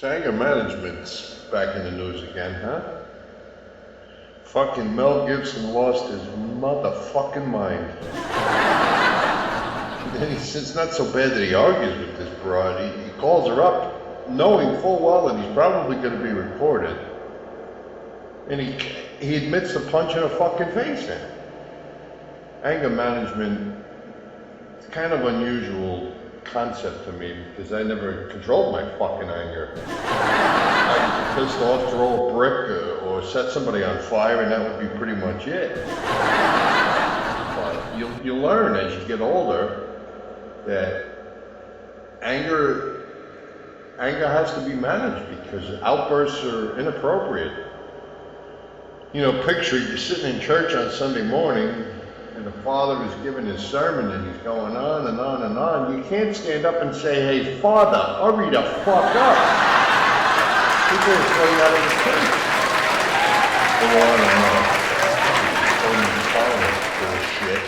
So anger management's back in the news again, huh? Fucking Mel Gibson lost his motherfucking mind. And it's not so bad that he argues with this broad. He calls her up, knowing full well that he's probably going to be recorded. And he admits to punching her fucking face in. Anger management, it's kind of unusual concept to me because I never controlled my fucking anger. I could get pissed off, throw a brick, or set somebody on fire, and that would be pretty much it. But you learn as you get older that anger has to be managed because outbursts are inappropriate. You know, picture you're sitting in church on Sunday morning and the father is giving his sermon and he's going on and on and on. You can't stand up and say, "Hey, Father, hurry the fuck up." People will throw you out of the church. Go on and on. Bullshit.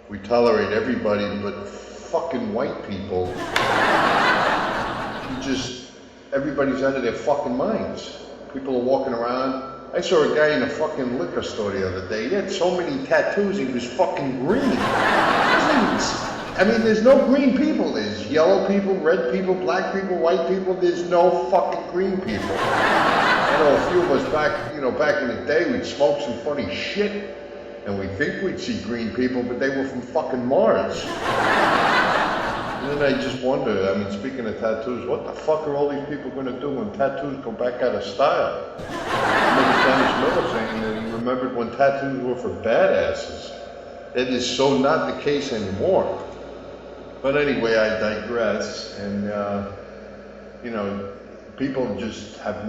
We tolerate everybody but fucking white people. Everybody's out of their fucking minds. People are walking around. I saw a guy in a fucking liquor store the other day. He had so many tattoos, he was fucking green. I mean, there's no green people. There's yellow people, red people, black people, white people. There's no fucking green people. I know a few of us back in the day, we'd smoke some funny shit. And we think we'd see green people, but they were from fucking Mars. And then I just wonder, I mean, speaking of tattoos, what the fuck are all these people going to do when tattoos go back out of style? I remember Dennis Miller saying that he remembered when tattoos were for badasses. That is so not the case anymore. But anyway, I digress. And, people just have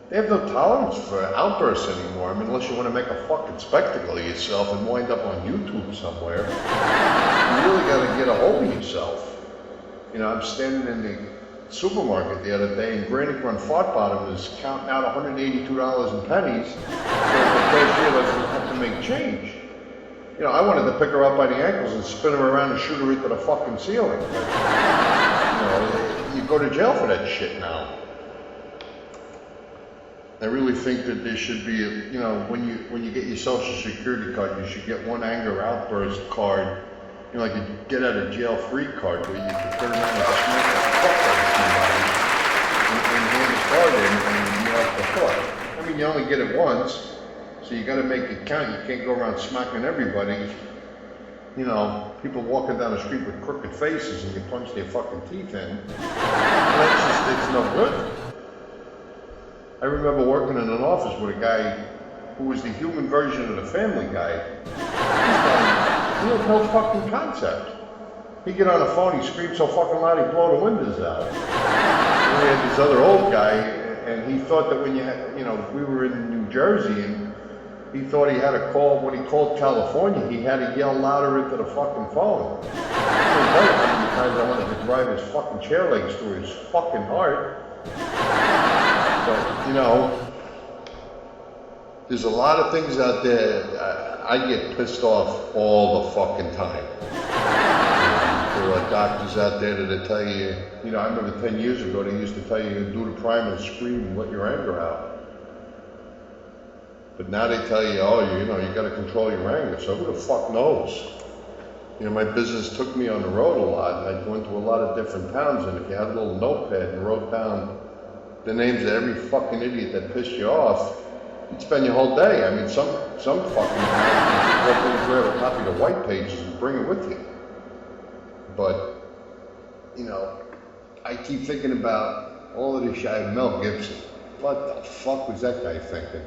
they have no tolerance for outbursts anymore. I mean, unless you want to make a fucking spectacle of yourself and wind up on YouTube somewhere. You really got to get a hold of yourself. You know, I'm standing in the supermarket the other day and Granny Run Fart Bottom was counting out $182 in pennies so the cashier doesn't have to make change. You know, I wanted to pick her up by the ankles and spin her around and shoot her into the fucking ceiling. But, you go to jail for that shit now. I really think that there should be, when you get your Social Security card, you should get one anger outburst card, like a get out of jail free card, where you can turn around and smack the fuck out of somebody and hand the card in and you're off the hook. I mean, you only get it once, so you got to make it count. You can't go around smacking everybody. You know, people walking down the street with crooked faces and you punch their fucking teeth in. It's no good. I remember working in an office with a guy who was the human version of the Family Guy. He had no fucking concept. He'd get on the phone, he'd scream so fucking loud he'd blow the windows out. And we had this other old guy, and he thought that when we were in New Jersey, and he thought he had to call, when he called California, he had to yell louder into the fucking phone. I can't tell you how many times I wanted to drive his fucking chair legs through his fucking heart. But, there's a lot of things out there, I get pissed off all the fucking time. There are doctors out there that'll tell you, I remember 10 years ago, they used to tell you to do the primal scream and let your anger out. But now they tell you, you gotta control your anger, so who the fuck knows? My business took me on the road a lot, and I'd go into a lot of different towns, and if you had a little notepad and wrote down the names of every fucking idiot that pissed you off, you'd spend your whole day. I mean, some fucking guy, you walk in and grab a copy of the white pages and bring it with you. But, I keep thinking about all of this shit. Mel Gibson. What the fuck was that guy thinking?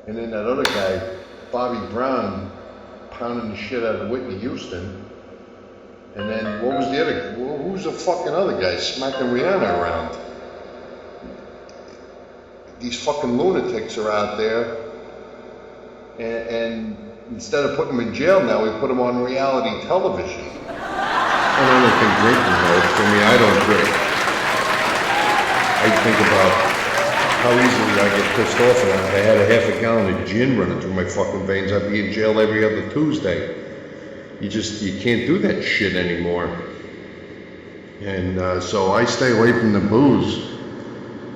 And then that other guy, Bobby Brown, pounding the shit out of Whitney Houston. And then what was the other? Who's the fucking other guy smacking Rihanna around? These fucking lunatics are out there, and instead of putting them in jail now, we put them on reality television. I don't think drinking helps. For me, I don't drink. I think about how easily I get pissed off, and if I had a half a gallon of gin running through my fucking veins, I'd be in jail every other Tuesday. You can't do that shit anymore. And so I stay away from the booze.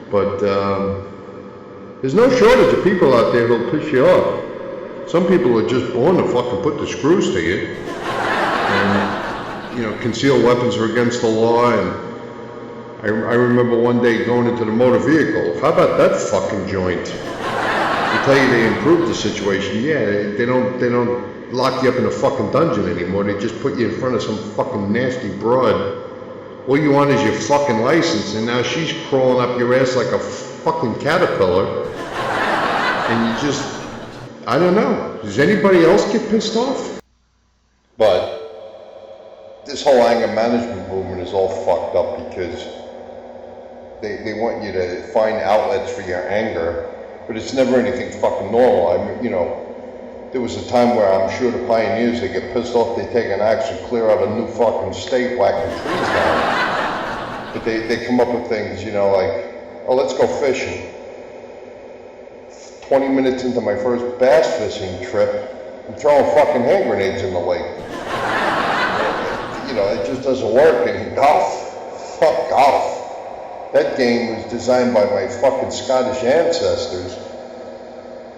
But there's no shortage of people out there who'll piss you off. Some people are just born to fucking put the screws to you. And, you know, concealed weapons are against the law. And I remember one day going into the motor vehicle. How about that fucking joint? They tell you they improved the situation. Yeah, they don't lock you up in a fucking dungeon anymore. They just put you in front of some fucking nasty broad. All you want is your fucking license, and now she's crawling up your ass like a fucking caterpillar. And you just, I don't know. Does anybody else get pissed off? But this whole anger management movement is all fucked up because they want you to find outlets for your anger, but it's never anything fucking normal. I mean, you know, there was a time where I'm sure the pioneers, they get pissed off, they take an axe and clear out a new fucking state, whacking trees down. But they come up with things, you know, like, oh, let's go fishing. 20 minutes into my first bass fishing trip, I'm throwing fucking hand grenades in the lake. You know, it just doesn't work. And golf, fuck golf. That game was designed by my fucking Scottish ancestors.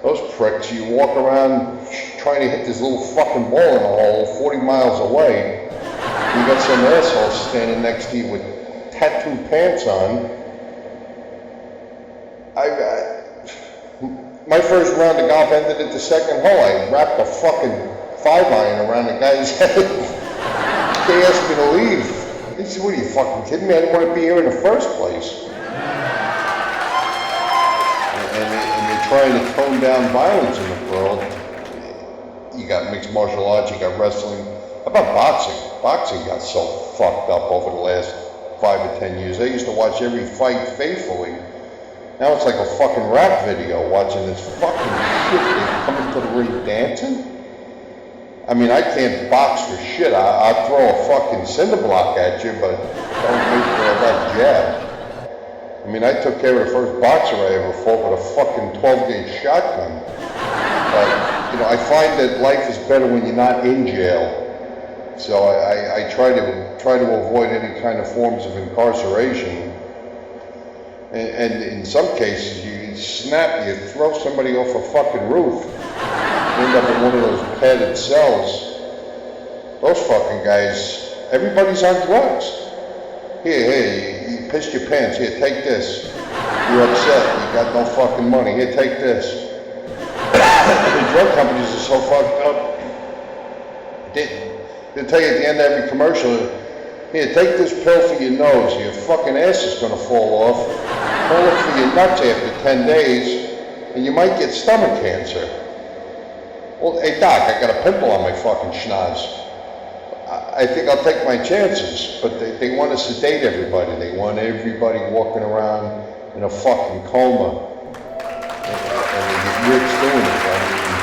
Those pricks, you walk around trying to hit this little fucking ball in a hole 40 miles away. You got some asshole standing next to you with tattooed pants on. My first round of golf ended at the second hole. I wrapped a fucking 5-iron around the guy's head. They asked me to leave. They said, what are you fucking kidding me? I didn't want to be here in the first place. And they're trying to tone down violence in the world. You got mixed martial arts, you got wrestling. How about boxing? Boxing got so fucked up over the last 5 or 10 years. I used to watch every fight faithfully. Now it's like a fucking rap video watching this fucking shit. They come into the ring dancing. I mean, I can't box for shit. I'll throw a fucking cinder block at you, but don't wait for that jab. I mean, I took care of the first boxer I ever fought with a fucking 12-gauge shotgun. But, you know, I find that life is better when you're not in jail. So I try to avoid any kind of forms of incarceration. And in some cases, you snap, you throw somebody off a fucking roof. You end up in one of those padded cells. Those fucking guys, everybody's on drugs. Here, you pissed your pants. Here, take this. You're upset. You got no fucking money. Here, take this. The drug companies are so fucked up. They'll tell you at the end of every commercial, here, take this pill for your nose. Your fucking ass is going to fall off. Hold it for your nuts after 10 days, and you might get stomach cancer. Well, hey doc, I got a pimple on my fucking schnoz. I think I'll take my chances, but they want to sedate everybody. They want everybody walking around in a fucking coma. And they get rich doing it. I mean,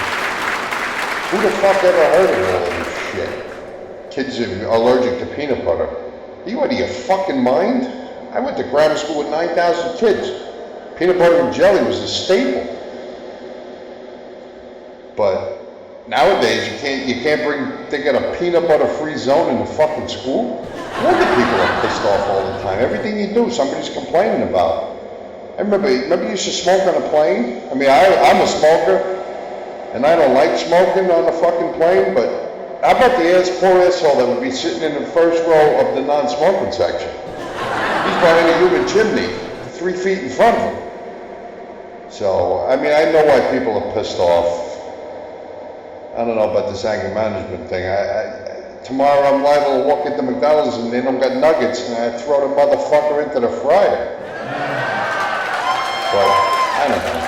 who the fuck ever heard of all this shit? Kids are allergic to peanut butter. Are you out of your fucking mind? I went to grammar school with 9,000 kids. Peanut butter and jelly was a staple. But nowadays, they got a peanut butter free zone in the fucking school. No wonder people are pissed off all the time. Everything you do, somebody's complaining about. I remember you used to smoke on a plane? I mean, I'm a smoker, and I don't like smoking on a fucking plane, but how about the poor asshole that would be sitting in the first row of the non-smoking section? He's behind a human chimney, 3 feet in front of him. So, I mean, I know why people are pissed off. I don't know about this anger management thing. Tomorrow I'm liable to walk into McDonald's and they don't got nuggets and I throw the motherfucker into the fryer. But, I don't know.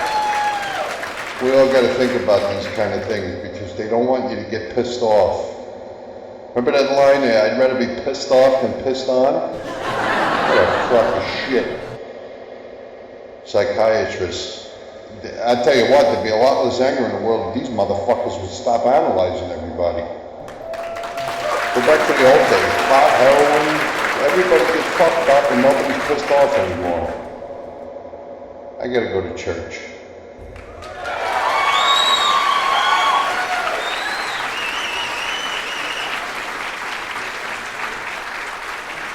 We all got to think about these kind of things because they don't want you to get pissed off. Remember that line there, I'd rather be pissed off than pissed on? What a crock of shit. Psychiatrists. I tell you what, there'd be a lot less anger in the world if these motherfuckers would stop analyzing everybody. Go back to the old days, pot, heroin, everybody gets fucked up and nobody's pissed off anymore. I gotta go to church.